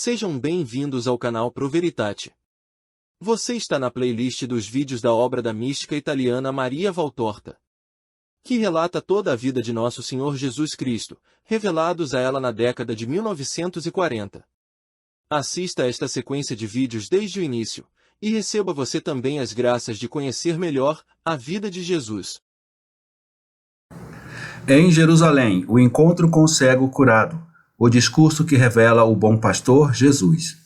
Sejam bem-vindos ao canal Pro Veritate. Você está na playlist dos vídeos da obra da mística italiana Maria Valtorta, que relata toda a vida de Nosso Senhor Jesus Cristo, revelados a ela na década de 1940. Assista a esta sequência de vídeos desde o início, e receba você também as graças de conhecer melhor a vida de Jesus. Em Jerusalém, o encontro com o cego curado. O discurso que revela o bom pastor Jesus.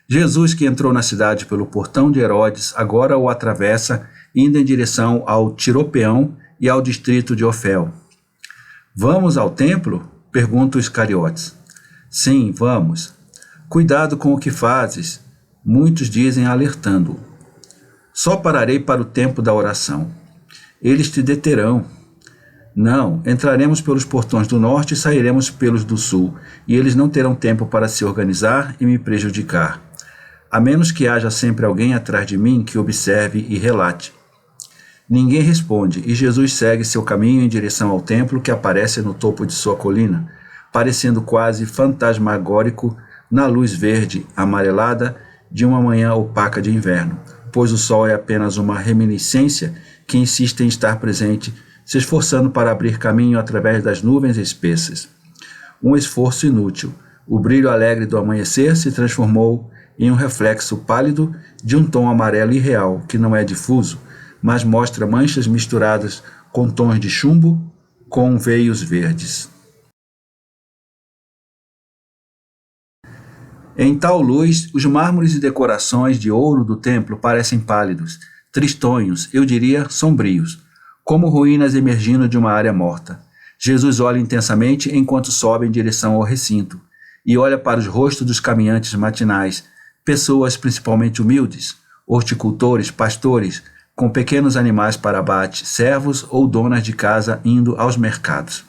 Jesus, que entrou na cidade pelo portão de Herodes, agora o atravessa, indo em direção ao Tiropeão e ao distrito de Ofel. Vamos ao templo? Pergunta os Iscariotes. Sim, vamos. Cuidado com o que fazes, muitos dizem alertando-o. Só pararei para o tempo da oração. Eles te deterão. Não, entraremos pelos portões do norte e sairemos pelos do sul, e eles não terão tempo para se organizar e me prejudicar, a menos que haja sempre alguém atrás de mim que observe e relate. Ninguém responde, e Jesus segue seu caminho em direção ao templo que aparece no topo de sua colina, parecendo quase fantasmagórico na luz verde amarelada de uma manhã opaca de inverno, pois o sol é apenas uma reminiscência que insiste em estar presente, se esforçando para abrir caminho através das nuvens espessas. Um esforço inútil. O brilho alegre do amanhecer se transformou em um reflexo pálido de um tom amarelo irreal, que não é difuso, mas mostra manchas misturadas com tons de chumbo com veios verdes. Em tal luz, os mármores e decorações de ouro do templo parecem pálidos, tristonhos, eu diria sombrios, como ruínas emergindo de uma área morta. Jesus olha intensamente enquanto sobe em direção ao recinto, e olha para os rostos dos caminhantes matinais, pessoas principalmente humildes, horticultores, pastores, com pequenos animais para abate, servos ou donas de casa indo aos mercados.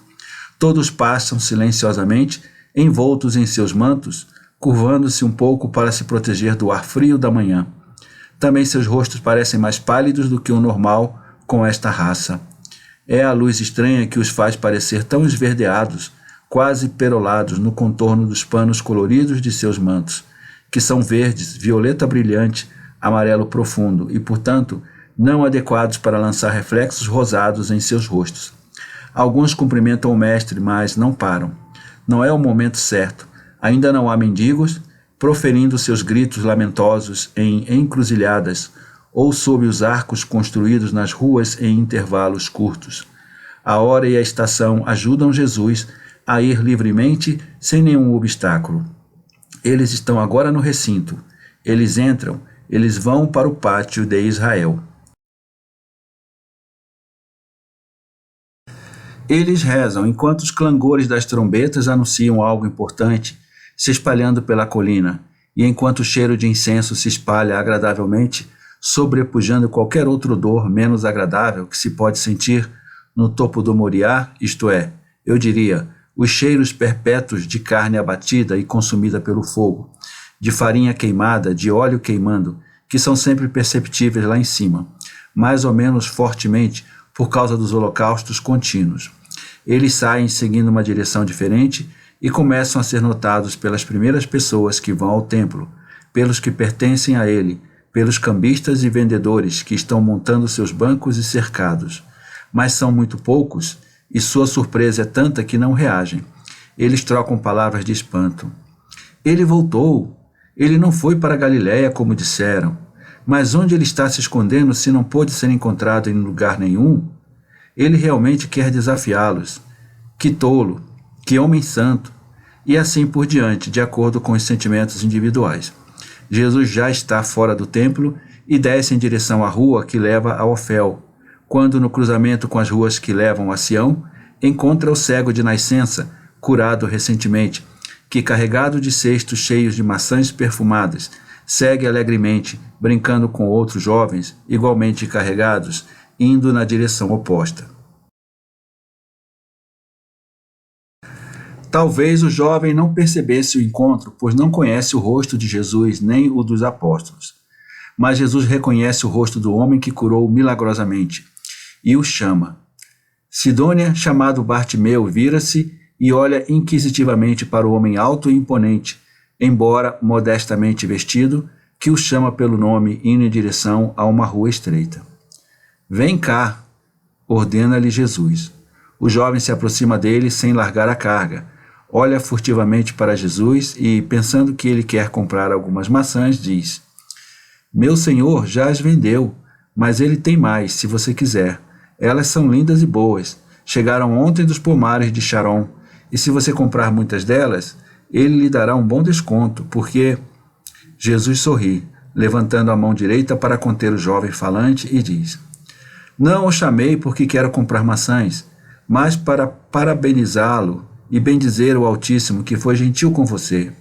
Todos passam silenciosamente, envoltos em seus mantos, curvando-se um pouco para se proteger do ar frio da manhã. Também seus rostos parecem mais pálidos do que o normal com esta raça. É a luz estranha que os faz parecer tão esverdeados, quase perolados no contorno dos panos coloridos de seus mantos, que são verdes, violeta brilhante, amarelo profundo e, portanto, não adequados para lançar reflexos rosados em seus rostos. Alguns cumprimentam o mestre, mas não param. Não é o momento certo. Ainda não há mendigos, proferindo seus gritos lamentosos em encruzilhadas, ou sob os arcos construídos nas ruas em intervalos curtos. A hora e a estação ajudam Jesus a ir livremente sem nenhum obstáculo. Eles estão agora no recinto. Eles entram, eles vão para o pátio de Israel. Eles rezam enquanto os clangores das trombetas anunciam algo importante, se espalhando pela colina, e enquanto o cheiro de incenso se espalha agradavelmente, sobrepujando qualquer outra odor menos agradável que se pode sentir no topo do Moriá, isto é, eu diria, os cheiros perpétuos de carne abatida e consumida pelo fogo, de farinha queimada, de óleo queimando, que são sempre perceptíveis lá em cima, mais ou menos fortemente por causa dos holocaustos contínuos. Eles saem seguindo uma direção diferente e começam a ser notados pelas primeiras pessoas que vão ao templo, pelos que pertencem a ele, pelos cambistas e vendedores que estão montando seus bancos e cercados. Mas são muito poucos e sua surpresa é tanta que não reagem. Eles trocam palavras de espanto. Ele voltou! Ele não foi para Galiléia, como disseram. Mas onde ele está se escondendo se não pôde ser encontrado em lugar nenhum? Ele realmente quer desafiá-los. Que tolo! Que homem santo! E assim por diante, de acordo com os sentimentos individuais. Jesus já está fora do templo e desce em direção à rua que leva a Ofel, quando no cruzamento com as ruas que levam a Sião, encontra o cego de nascença, curado recentemente, que carregado de cestos cheios de maçãs perfumadas, segue alegremente, brincando com outros jovens, igualmente carregados, indo na direção oposta. Talvez o jovem não percebesse o encontro, pois não conhece o rosto de Jesus nem o dos apóstolos. Mas Jesus reconhece o rosto do homem que curou milagrosamente e o chama. Sidônia, chamado Bartimeu, vira-se e olha inquisitivamente para o homem alto e imponente, embora modestamente vestido, que o chama pelo nome indo em direção a uma rua estreita. Vem cá, ordena-lhe Jesus. O jovem se aproxima dele sem largar a carga. Olha furtivamente para Jesus e, pensando que ele quer comprar algumas maçãs, diz: Meu senhor já as vendeu, mas ele tem mais, se você quiser. Elas são lindas e boas. Chegaram ontem dos pomares de Sharon, e se você comprar muitas delas, ele lhe dará um bom desconto, porque... Jesus sorri, levantando a mão direita para conter o jovem falante e diz: Não o chamei porque quero comprar maçãs, mas para parabenizá-lo e bendizer o Altíssimo que foi gentil com você.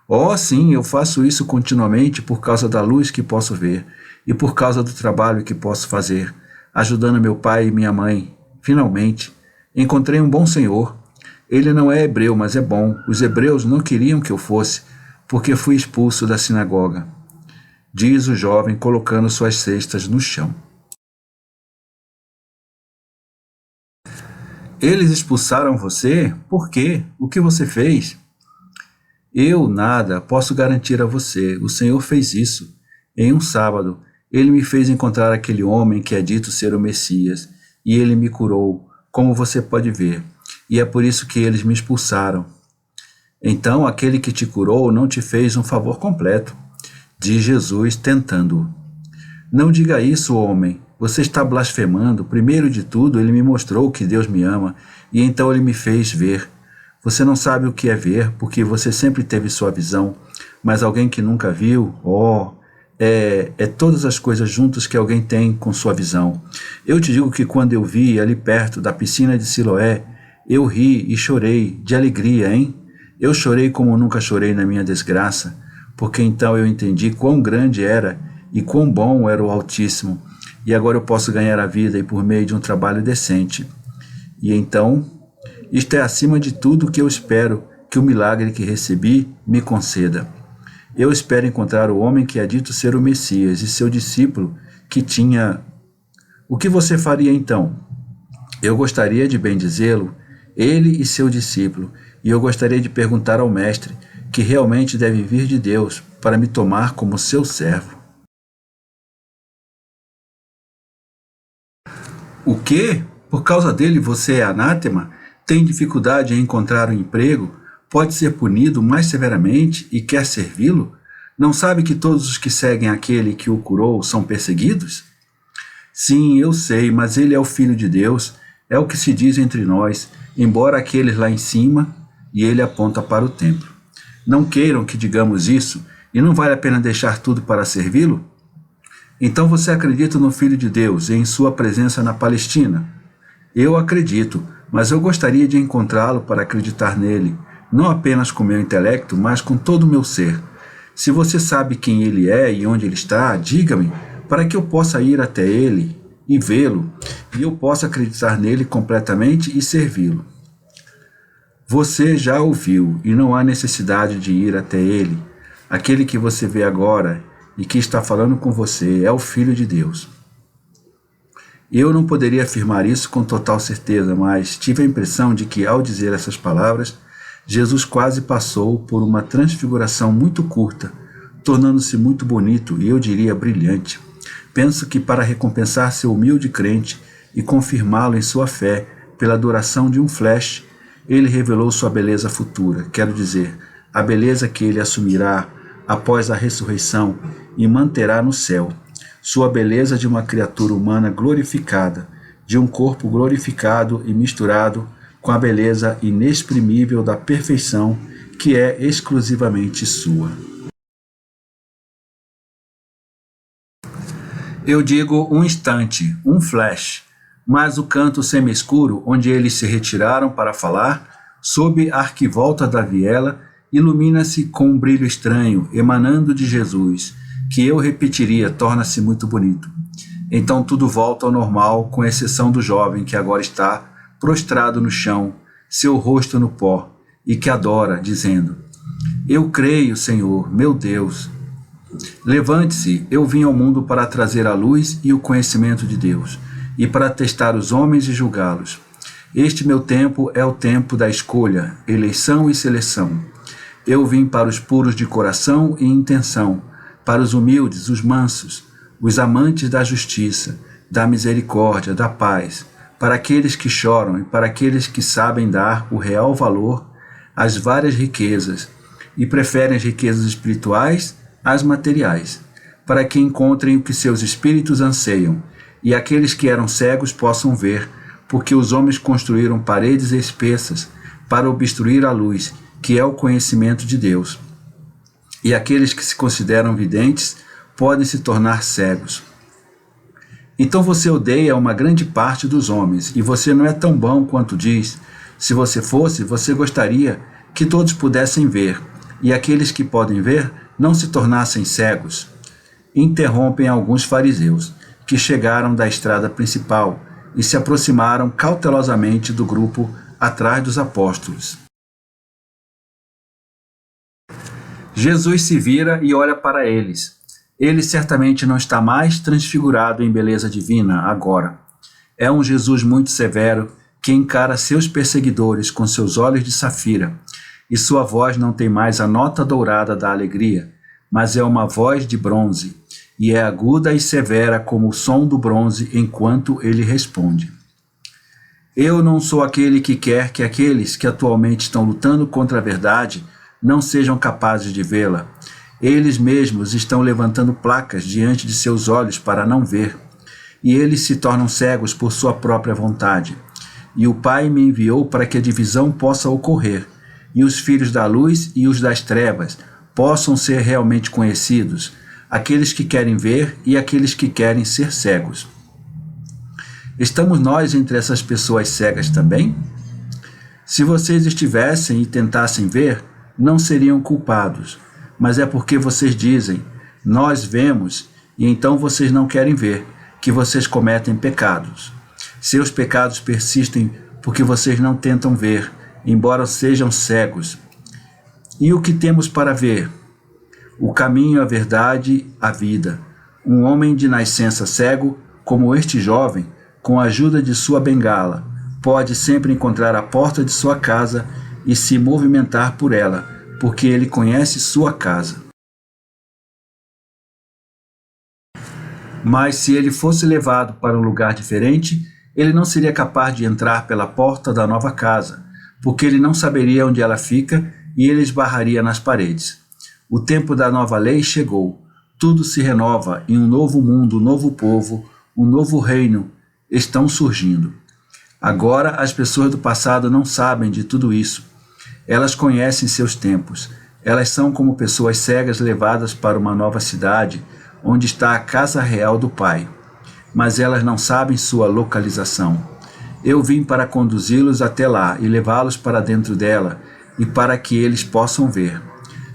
Oh, sim, eu faço isso continuamente por causa da luz que posso ver e por causa do trabalho que posso fazer, ajudando meu pai e minha mãe. Finalmente, encontrei um bom senhor. Ele não é hebreu, mas é bom. Os hebreus não queriam que eu fosse, porque fui expulso da sinagoga. Diz o jovem, colocando suas cestas no chão. Eles expulsaram você? Por quê? O que você fez? Eu nada, posso garantir a você. O Senhor fez isso. Em um sábado, ele me fez encontrar aquele homem que é dito ser o Messias, e ele me curou, como você pode ver. E é por isso que eles me expulsaram. Então aquele que te curou não te fez um favor completo, diz Jesus, tentando-o. Não diga isso, homem. Você está blasfemando. Primeiro de tudo, ele me mostrou que Deus me ama, e então ele me fez ver. Você não sabe o que é ver, porque você sempre teve sua visão, mas alguém que nunca viu, é todas as coisas juntas que alguém tem com sua visão. Eu te digo que quando eu vi ali perto da piscina de Siloé, eu ri e chorei de alegria, hein? Eu chorei como nunca chorei na minha desgraça, porque então eu entendi quão grande era e quão bom era o Altíssimo, e agora eu posso ganhar a vida e por meio de um trabalho decente. E então, isto é acima de tudo que eu espero que o milagre que recebi me conceda. Eu espero encontrar o homem que é dito ser o Messias e seu discípulo que tinha... O que você faria então? Eu gostaria de bendizê-lo, ele e seu discípulo, e eu gostaria de perguntar ao Mestre, que realmente deve vir de Deus, para me tomar como seu servo. O quê? Por causa dele você é anátema? Tem dificuldade em encontrar um emprego? Pode ser punido mais severamente e quer servi-lo? Não sabe que todos os que seguem aquele que o curou são perseguidos? Sim, eu sei, mas ele é o Filho de Deus, é o que se diz entre nós, embora aqueles lá em cima, e ele aponta para o templo. Não queiram que digamos isso, e não vale a pena deixar tudo para servi-lo? Então você acredita no Filho de Deus e em sua presença na Palestina? Eu acredito, mas eu gostaria de encontrá-lo para acreditar nele, não apenas com meu intelecto, mas com todo o meu ser. Se você sabe quem ele é e onde ele está, diga-me, para que eu possa ir até ele e vê-lo, e eu possa acreditar nele completamente e servi-lo. Você já o viu, e não há necessidade de ir até ele. Aquele que você vê agora e que está falando com você é o Filho de Deus. Eu não poderia afirmar isso com total certeza, mas tive a impressão de que, ao dizer essas palavras, Jesus quase passou por uma transfiguração muito curta, tornando-se muito bonito e eu diria brilhante. Penso que para recompensar seu humilde crente e confirmá-lo em sua fé pela duração de um flash, ele revelou sua beleza futura, quero dizer, a beleza que ele assumirá após a ressurreição e manterá no céu. Sua beleza de uma criatura humana glorificada, de um corpo glorificado e misturado com a beleza inexprimível da perfeição que é exclusivamente sua. Eu digo um instante, um flash, mas o canto semi-escuro onde eles se retiraram para falar, sob a arquivolta da viela, ilumina-se com um brilho estranho, emanando de Jesus, que eu repetiria, torna-se muito bonito. Então tudo volta ao normal, com exceção do jovem que agora está prostrado no chão, seu rosto no pó, e que adora, dizendo: Eu creio, Senhor, meu Deus. Levante-se, eu vim ao mundo para trazer a luz e o conhecimento de Deus, e para testar os homens e julgá-los. Este meu tempo é o tempo da escolha, eleição e seleção. Eu vim para os puros de coração e intenção, para os humildes, os mansos, os amantes da justiça, da misericórdia, da paz, para aqueles que choram e para aqueles que sabem dar o real valor às várias riquezas e preferem as riquezas espirituais às materiais, para que encontrem o que seus espíritos anseiam e aqueles que eram cegos possam ver, porque os homens construíram paredes espessas para obstruir a luz, que é o conhecimento de Deus. E aqueles que se consideram videntes podem se tornar cegos. Então você odeia uma grande parte dos homens, e você não é tão bom quanto diz. Se você fosse, você gostaria que todos pudessem ver, e aqueles que podem ver não se tornassem cegos. Interrompem alguns fariseus, que chegaram da estrada principal e se aproximaram cautelosamente do grupo atrás dos apóstolos. Jesus se vira e olha para eles. Ele certamente não está mais transfigurado em beleza divina agora. É um Jesus muito severo que encara seus perseguidores com seus olhos de safira, e sua voz não tem mais a nota dourada da alegria, mas é uma voz de bronze, e é aguda e severa como o som do bronze enquanto ele responde. Eu não sou aquele que quer que aqueles que atualmente estão lutando contra a verdade não sejam capazes de vê-la. Eles mesmos estão levantando placas diante de seus olhos para não ver, e eles se tornam cegos por sua própria vontade. E o Pai me enviou para que a divisão possa ocorrer, e os filhos da luz e os das trevas possam ser realmente conhecidos, aqueles que querem ver e aqueles que querem ser cegos. Estamos nós entre essas pessoas cegas também? Se vocês estivessem e tentassem ver, não seriam culpados, mas é porque vocês dizem, nós vemos, e então vocês não querem ver, que vocês cometem pecados. Seus pecados persistem porque vocês não tentam ver, embora sejam cegos. E o que temos para ver? O caminho, a verdade, a vida. Um homem de nascença cego, como este jovem, com a ajuda de sua bengala, pode sempre encontrar a porta de sua casa e se movimentar por ela, porque ele conhece sua casa. Mas se ele fosse levado para um lugar diferente, ele não seria capaz de entrar pela porta da nova casa, porque ele não saberia onde ela fica e ele esbarraria nas paredes. O tempo da nova lei chegou. Tudo se renova e um novo mundo, um novo povo, um novo reino estão surgindo. Agora as pessoas do passado não sabem de tudo isso. Elas conhecem seus tempos. Elas são como pessoas cegas levadas para uma nova cidade, onde está a casa real do Pai. Mas elas não sabem sua localização. Eu vim para conduzi-los até lá e levá-los para dentro dela, e para que eles possam ver.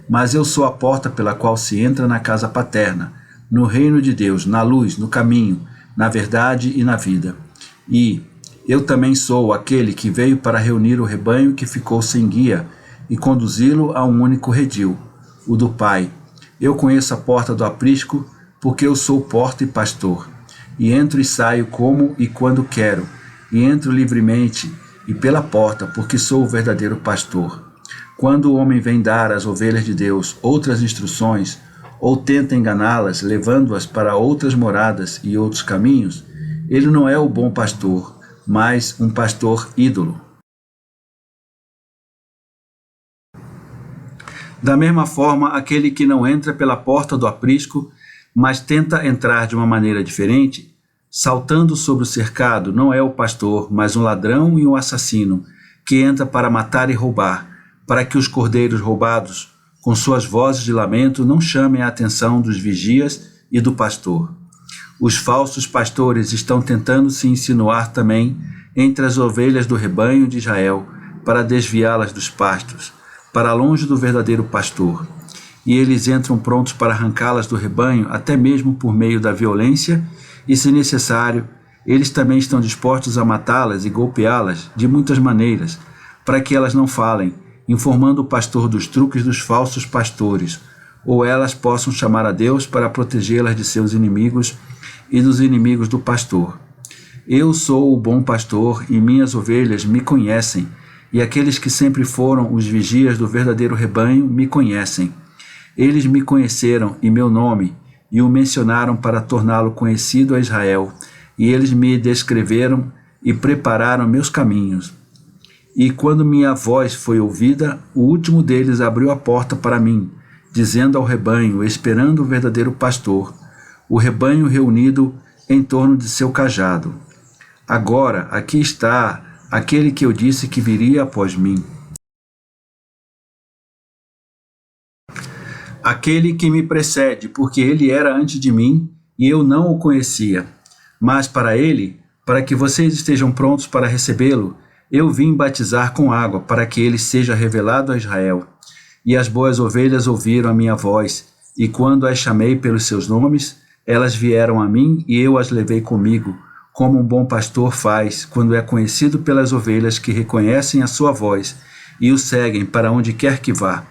Mas eu sou a porta pela qual se entra na casa paterna, no reino de Deus, na luz, no caminho, na verdade e na vida. E eu também sou aquele que veio para reunir o rebanho que ficou sem guia e conduzi-lo a um único redil, o do Pai. Eu conheço a porta do aprisco, porque eu sou porta e pastor, e entro e saio como e quando quero, e entro livremente e pela porta, porque sou o verdadeiro pastor. Quando o homem vem dar às ovelhas de Deus outras instruções, ou tenta enganá-las, levando-as para outras moradas e outros caminhos, ele não é o bom pastor, mas um pastor ídolo. Da mesma forma, aquele que não entra pela porta do aprisco, mas tenta entrar de uma maneira diferente, saltando sobre o cercado, não é o pastor, mas um ladrão e um assassino, que entra para matar e roubar, para que os cordeiros roubados, com suas vozes de lamento, não chamem a atenção dos vigias e do pastor. Os falsos pastores estão tentando se insinuar também entre as ovelhas do rebanho de Israel, para desviá-las dos pastos, para longe do verdadeiro pastor. E eles entram prontos para arrancá-las do rebanho, até mesmo por meio da violência, e, se necessário, eles também estão dispostos a matá-las e golpeá-las de muitas maneiras, para que elas não falem, informando o pastor dos truques dos falsos pastores, ou elas possam chamar a Deus para protegê-las de seus inimigos e dos inimigos do pastor. Eu sou o bom pastor e minhas ovelhas me conhecem, e aqueles que sempre foram os vigias do verdadeiro rebanho me conhecem. Eles me conheceram e meu nome, e o mencionaram para torná-lo conhecido a Israel, e eles me descreveram e prepararam meus caminhos. E quando minha voz foi ouvida, o último deles abriu a porta para mim, dizendo ao rebanho, esperando o verdadeiro pastor, o rebanho reunido em torno de seu cajado: agora, aqui está aquele que eu disse que viria após mim. Aquele que me precede, porque ele era antes de mim e eu não o conhecia. Mas para ele, para que vocês estejam prontos para recebê-lo, eu vim batizar com água, para que ele seja revelado a Israel. E as boas ovelhas ouviram a minha voz, e quando as chamei pelos seus nomes, elas vieram a mim e eu as levei comigo, como um bom pastor faz quando é conhecido pelas ovelhas que reconhecem a sua voz e o seguem para onde quer que vá.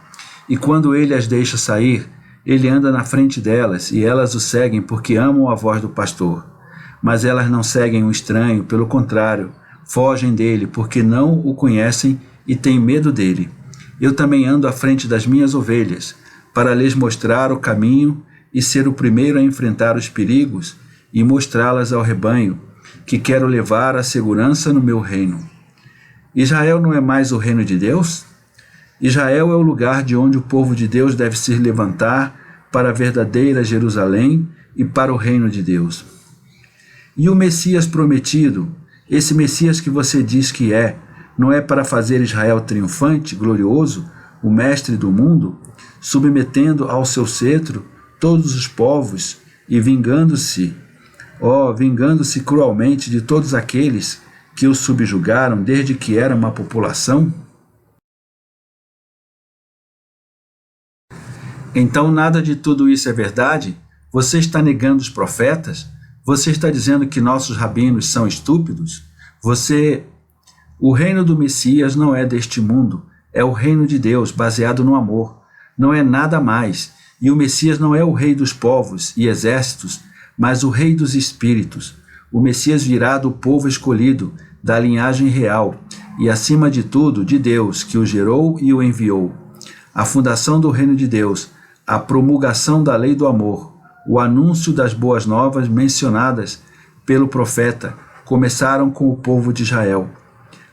E quando ele as deixa sair, ele anda na frente delas e elas o seguem porque amam a voz do pastor. Mas elas não seguem o estranho, pelo contrário, fogem dele porque não o conhecem e têm medo dele. Eu também ando à frente das minhas ovelhas, para lhes mostrar o caminho e ser o primeiro a enfrentar os perigos e mostrá-las ao rebanho, que quero levar à segurança no meu reino. Israel não é mais o reino de Deus? Israel é o lugar de onde o povo de Deus deve se levantar para a verdadeira Jerusalém e para o reino de Deus. E o Messias prometido, esse Messias que você diz que é, não é para fazer Israel triunfante, glorioso, o mestre do mundo, submetendo ao seu cetro todos os povos e vingando-se cruelmente de todos aqueles que o subjugaram desde que era uma população? Então nada de tudo isso é verdade? Você está negando os profetas? Você está dizendo que nossos rabinos são estúpidos? O reino do Messias não é deste mundo, é o reino de Deus, baseado no amor. Não é nada mais. E o Messias não é o rei dos povos e exércitos, mas o rei dos espíritos. O Messias virá do povo escolhido, da linhagem real, e acima de tudo, de Deus, que o gerou e o enviou. A fundação do reino de Deus, a promulgação da lei do amor, o anúncio das boas novas mencionadas pelo profeta, começaram com o povo de Israel.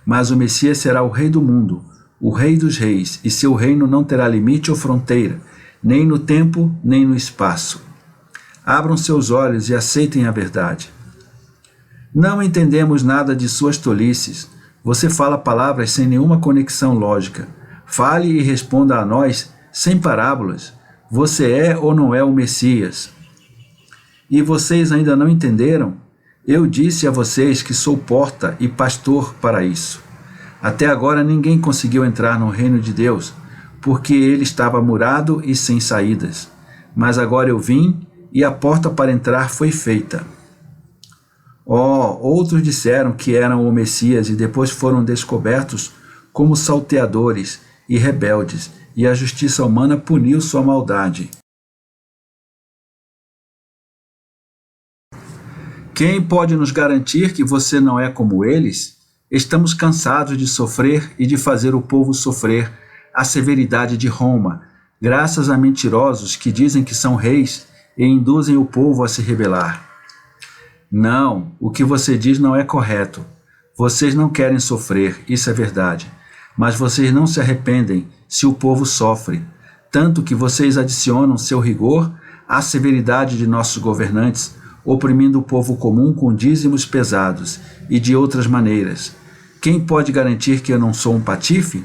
Mas o Messias será o rei do mundo, o rei dos reis, e seu reino não terá limite ou fronteira, nem no tempo, nem no espaço. Abram seus olhos e aceitem a verdade. Não entendemos nada de suas tolices. Você fala palavras sem nenhuma conexão lógica. Fale e responda a nós sem parábolas. Você é ou não é o Messias? E vocês ainda não entenderam? Eu disse a vocês que sou porta e pastor para isso. Até agora ninguém conseguiu entrar no reino de Deus, porque ele estava murado e sem saídas. Mas agora eu vim e a porta para entrar foi feita. Outros disseram que eram o Messias e depois foram descobertos como salteadores e rebeldes, e a justiça humana puniu sua maldade. Quem pode nos garantir que você não é como eles? Estamos cansados de sofrer e de fazer o povo sofrer a severidade de Roma, graças a mentirosos que dizem que são reis e induzem o povo a se rebelar. Não, o que você diz não é correto. Vocês não querem sofrer, isso é verdade. Mas vocês não se arrependem se o povo sofre. tanto que vocês adicionam seu rigor à severidade de nossos governantes, oprimindo o povo comum com dízimos pesados e de outras maneiras. Quem pode garantir que eu não sou um patife?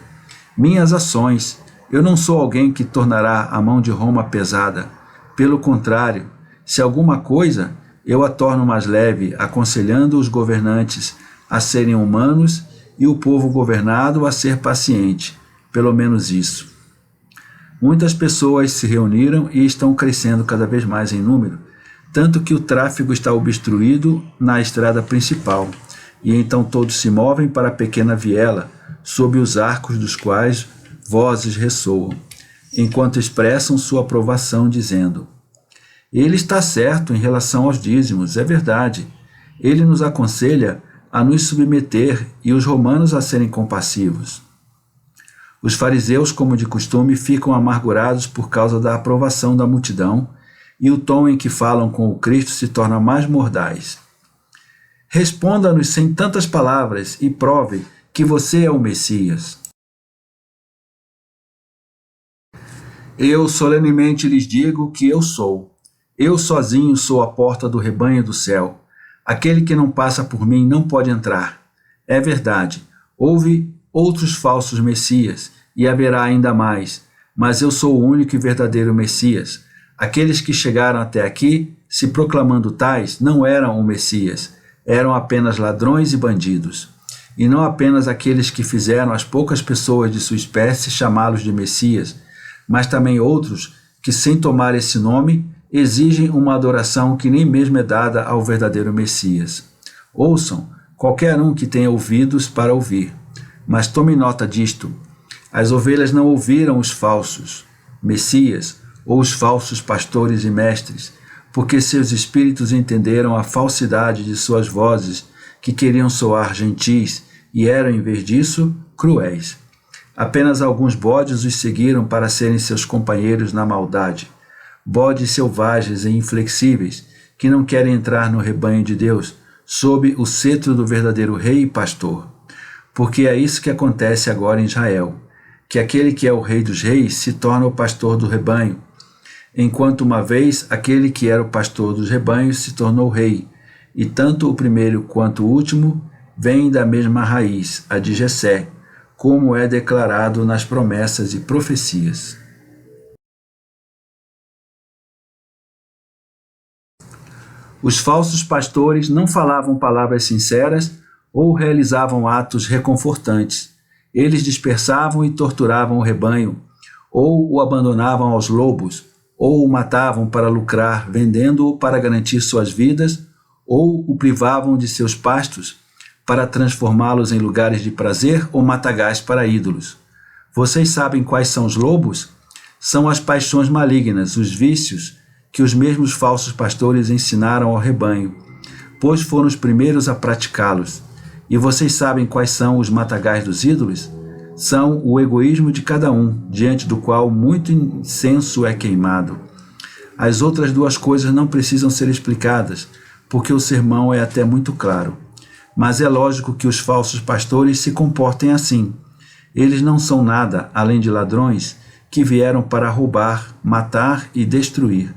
Minhas ações. Eu não sou alguém que tornará a mão de Roma pesada. Pelo contrário, se alguma coisa, eu a torno mais leve, aconselhando os governantes a serem humanos e o povo governado a ser paciente. Pelo menos isso. Muitas pessoas se reuniram e estão crescendo cada vez mais em número, tanto que o tráfego está obstruído na estrada principal, e então todos se movem para a pequena viela, sob os arcos dos quais vozes ressoam, enquanto expressam sua aprovação, dizendo: ele está certo em relação aos dízimos, é verdade. Ele nos aconselha a nos submeter e os romanos a serem compassivos. Os fariseus, como de costume, ficam amargurados por causa da aprovação da multidão, e o tom em que falam com o Cristo se torna mais mordaz. Responda-nos sem tantas palavras e prove que você é o Messias. Eu solenemente lhes digo que eu sou. Eu sozinho sou a porta do rebanho do céu. Aquele que não passa por mim não pode entrar. É verdade, houve outros falsos messias, e haverá ainda mais, mas eu sou o único e verdadeiro Messias. Aqueles que chegaram até aqui, se proclamando tais, não eram o Messias, eram apenas ladrões e bandidos. E não apenas aqueles que fizeram as poucas pessoas de sua espécie chamá-los de Messias, mas também outros que, sem tomar esse nome, exigem uma adoração que nem mesmo é dada ao verdadeiro Messias. Ouçam, qualquer um que tenha ouvidos para ouvir. Mas tome nota disto: as ovelhas não ouviram os falsos Messias ou os falsos pastores e mestres, porque seus espíritos entenderam a falsidade de suas vozes, que queriam soar gentis e eram, em vez disso, cruéis. Apenas alguns bodes os seguiram para serem seus companheiros na maldade, bodes selvagens e inflexíveis, que não querem entrar no rebanho de Deus, sob o cetro do verdadeiro rei e pastor. Porque é isso que acontece agora em Israel, que aquele que é o rei dos reis se torna o pastor do rebanho, enquanto uma vez aquele que era o pastor dos rebanhos se tornou rei, e tanto o primeiro quanto o último vêm da mesma raiz, a de Jessé, como é declarado nas promessas e profecias. Os falsos pastores não falavam palavras sinceras ou realizavam atos reconfortantes. Eles dispersavam e torturavam o rebanho, ou o abandonavam aos lobos, ou o matavam para lucrar, vendendo-o para garantir suas vidas, ou o privavam de seus pastos para transformá-los em lugares de prazer ou matagais para ídolos. Vocês sabem quais são os lobos? São as paixões malignas, os vícios que os mesmos falsos pastores ensinaram ao rebanho, pois foram os primeiros a praticá-los. E vocês sabem quais são os matagais dos ídolos? São o egoísmo de cada um, diante do qual muito incenso é queimado. As outras duas coisas não precisam ser explicadas, porque o sermão é até muito claro. Mas é lógico que os falsos pastores se comportem assim. Eles não são nada além de ladrões que vieram para roubar, matar e destruir,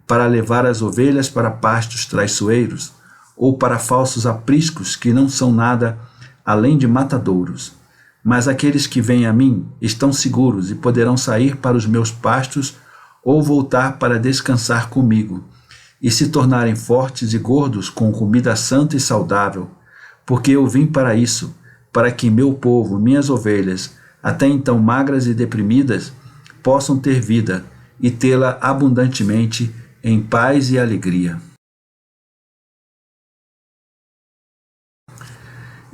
para levar as ovelhas para pastos traiçoeiros, ou para falsos apriscos que não são nada além de matadouros. Mas aqueles que vêm a mim estão seguros e poderão sair para os meus pastos ou voltar para descansar comigo, e se tornarem fortes e gordos com comida santa e saudável, porque eu vim para isso, para que meu povo, minhas ovelhas, até então magras e deprimidas, possam ter vida e tê-la abundantemente em paz e alegria.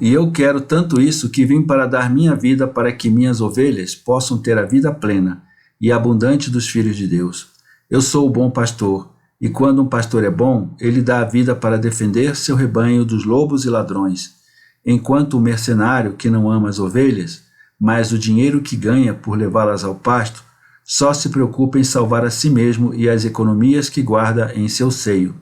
E eu quero tanto isso que vim para dar minha vida para que minhas ovelhas possam ter a vida plena e abundante dos filhos de Deus. Eu sou o bom pastor, e quando um pastor é bom, ele dá a vida para defender seu rebanho dos lobos e ladrões, enquanto o mercenário que não ama as ovelhas, mas o dinheiro que ganha por levá-las ao pasto, só se preocupa em salvar a si mesmo e as economias que guarda em seu seio.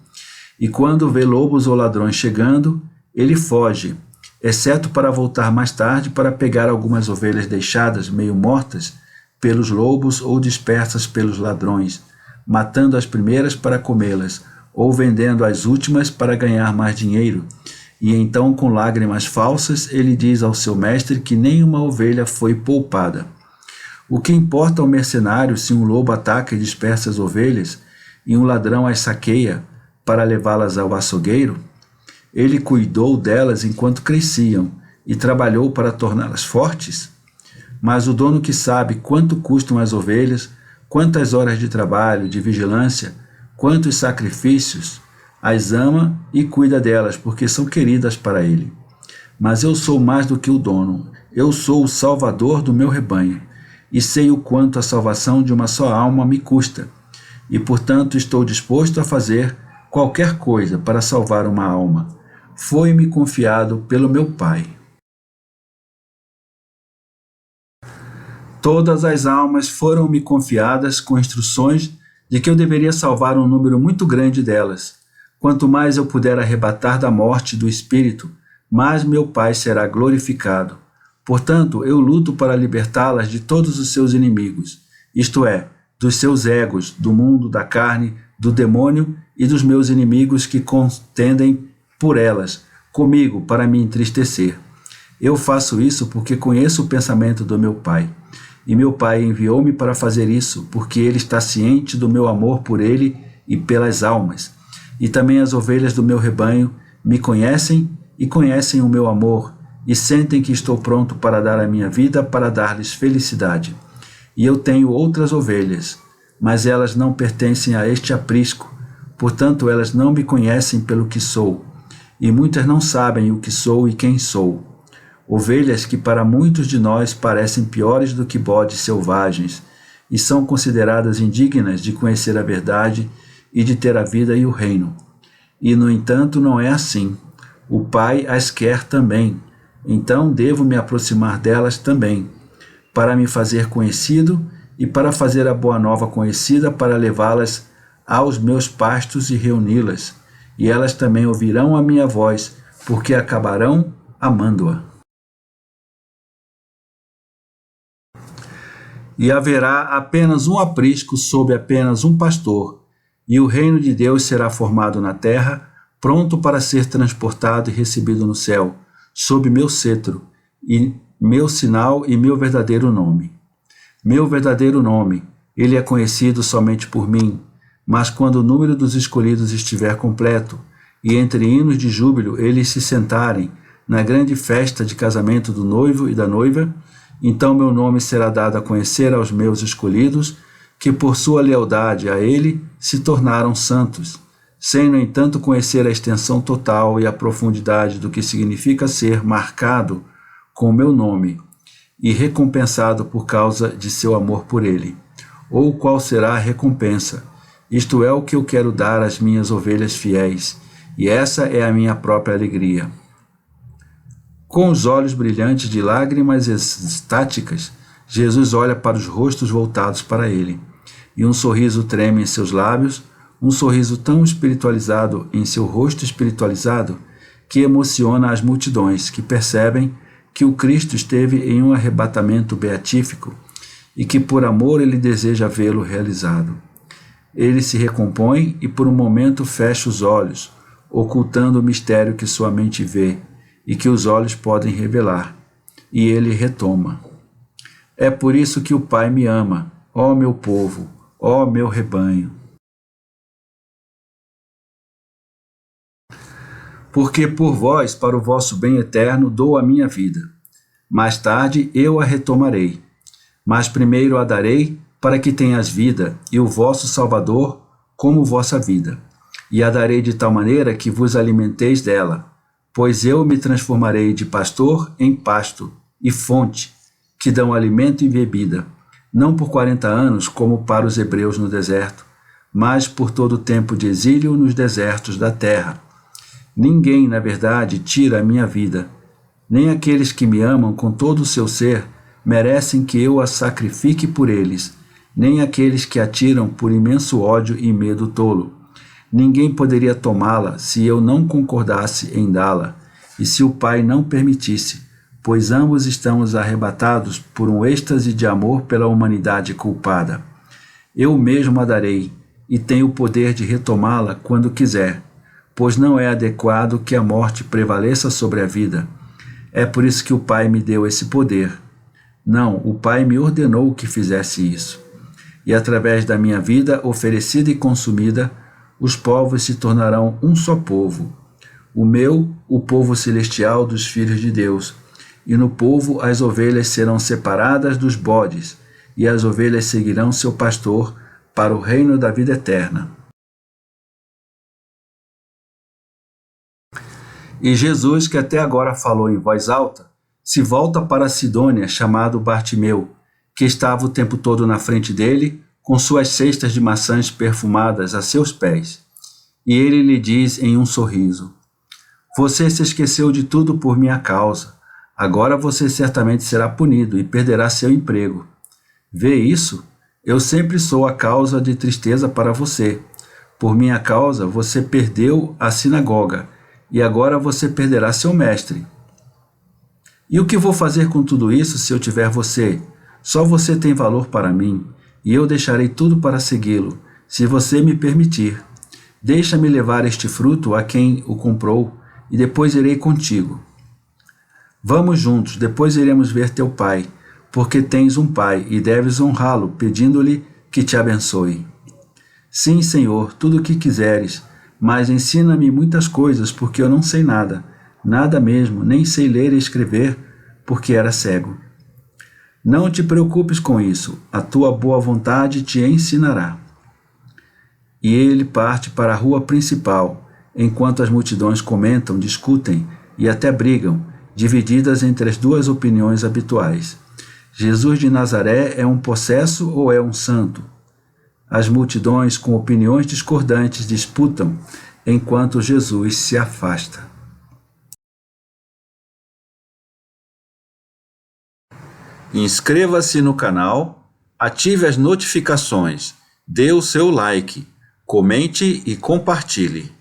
E quando vê lobos ou ladrões chegando, ele foge, exceto para voltar mais tarde para pegar algumas ovelhas deixadas meio mortas pelos lobos ou dispersas pelos ladrões, matando as primeiras para comê-las, ou vendendo as últimas para ganhar mais dinheiro. E então, com lágrimas falsas, ele diz ao seu mestre que nenhuma ovelha foi poupada. O que importa ao mercenário se um lobo ataca e dispersa as ovelhas, e um ladrão as saqueia para levá-las ao açougueiro? Ele cuidou delas enquanto cresciam e trabalhou para torná-las fortes? Mas o dono que sabe quanto custam as ovelhas, quantas horas de trabalho, de vigilância, quantos sacrifícios, as ama e cuida delas, porque são queridas para ele. Mas eu sou mais do que o dono, eu sou o salvador do meu rebanho, e sei o quanto a salvação de uma só alma me custa, e portanto estou disposto a fazer qualquer coisa para salvar uma alma. Foi-me confiado pelo meu Pai. Todas as almas foram-me confiadas com instruções de que eu deveria salvar um número muito grande delas. Quanto mais eu puder arrebatar da morte do espírito, mais meu Pai será glorificado. Portanto, eu luto para libertá-las de todos os seus inimigos, isto é, dos seus egos, do mundo, da carne, do demônio e dos meus inimigos que contendem por elas, comigo, para me entristecer. Eu faço isso porque conheço o pensamento do meu Pai. E meu Pai enviou-me para fazer isso, porque ele está ciente do meu amor por ele e pelas almas. E também as ovelhas do meu rebanho me conhecem e conhecem o meu amor, e sentem que estou pronto para dar a minha vida para dar-lhes felicidade. E eu tenho outras ovelhas, mas elas não pertencem a este aprisco, portanto elas não me conhecem pelo que sou, e muitas não sabem o que sou e quem sou. Ovelhas que para muitos de nós parecem piores do que bodes selvagens, e são consideradas indignas de conhecer a verdade e de ter a vida e o reino. E, no entanto, não é assim. O Pai as quer também, então devo me aproximar delas também, para me fazer conhecido e para fazer a boa nova conhecida, para levá-las aos meus pastos e reuni-las, e elas também ouvirão a minha voz, porque acabarão amando-a. E haverá apenas um aprisco sob apenas um pastor, e o reino de Deus será formado na terra, pronto para ser transportado e recebido no céu, sob meu cetro, e meu sinal e meu verdadeiro nome. Meu verdadeiro nome, ele é conhecido somente por mim, mas quando o número dos escolhidos estiver completo, e entre hinos de júbilo eles se sentarem na grande festa de casamento do noivo e da noiva, então meu nome será dado a conhecer aos meus escolhidos, que por sua lealdade a ele se tornaram santos, sem, no entanto, conhecer a extensão total e a profundidade do que significa ser marcado com o meu nome e recompensado por causa de seu amor por ele. Ou qual será a recompensa? Isto é o que eu quero dar às minhas ovelhas fiéis, e essa é a minha própria alegria. Com os olhos brilhantes de lágrimas extáticas, Jesus olha para os rostos voltados para ele, e um sorriso treme em seus lábios, um sorriso tão espiritualizado em seu rosto espiritualizado, que emociona as multidões que percebem que o Cristo esteve em um arrebatamento beatífico e que por amor ele deseja vê-lo realizado. Ele se recompõe e por um momento fecha os olhos, ocultando o mistério que sua mente vê e que os olhos podem revelar, e ele retoma. É por isso que o Pai me ama, ó meu povo, ó meu rebanho. Porque por vós, para o vosso bem eterno, dou a minha vida. Mais tarde eu a retomarei. Mas primeiro a darei, para que tenhas vida, e o vosso Salvador como vossa vida. E a darei de tal maneira que vos alimenteis dela, pois eu me transformarei de pastor em pasto e fonte, que dão alimento e bebida, não por 40 anos, como para os hebreus no deserto, mas por todo o tempo de exílio nos desertos da terra. Ninguém, na verdade, tira a minha vida. Nem aqueles que me amam com todo o seu ser merecem que eu a sacrifique por eles, nem aqueles que a tiram por imenso ódio e medo tolo. Ninguém poderia tomá-la se eu não concordasse em dá-la, e se o Pai não permitisse, pois ambos estamos arrebatados por um êxtase de amor pela humanidade culpada. Eu mesmo a darei, e tenho o poder de retomá-la quando quiser, pois não é adequado que a morte prevaleça sobre a vida. É por isso que o Pai me deu esse poder. Não, o Pai me ordenou que fizesse isso. E através da minha vida oferecida e consumida, os povos se tornarão um só povo. O meu, o povo celestial dos filhos de Deus. E no povo as ovelhas serão separadas dos bodes, e as ovelhas seguirão seu pastor para o reino da vida eterna. E Jesus, que até agora falou em voz alta, se volta para Sidônia, chamado Bartimeu, que estava o tempo todo na frente dele, com suas cestas de maçãs perfumadas a seus pés. E ele lhe diz em um sorriso: Você se esqueceu de tudo por minha causa. Agora você certamente será punido e perderá seu emprego. Vê isso? Eu sempre sou a causa de tristeza para você. Por minha causa, você perdeu a sinagoga, e agora você perderá seu mestre. E o que vou fazer com tudo isso se eu tiver você? Só você tem valor para mim, e eu deixarei tudo para segui-lo, se você me permitir. Deixa-me levar este fruto a quem o comprou, e depois irei contigo. Vamos juntos, depois iremos ver teu pai, porque tens um pai e deves honrá-lo, pedindo-lhe que te abençoe. Sim, Senhor, tudo o que quiseres, mas ensina-me muitas coisas, porque eu não sei nada, nada mesmo, nem sei ler e escrever, porque era cego. Não te preocupes com isso, a tua boa vontade te ensinará. E ele parte para a rua principal, enquanto as multidões comentam, discutem e até brigam, divididas entre as duas opiniões habituais. Jesus de Nazaré é um possesso ou é um santo? As multidões com opiniões discordantes disputam, enquanto Jesus se afasta. Inscreva-se no canal, ative as notificações, dê o seu like, comente e compartilhe.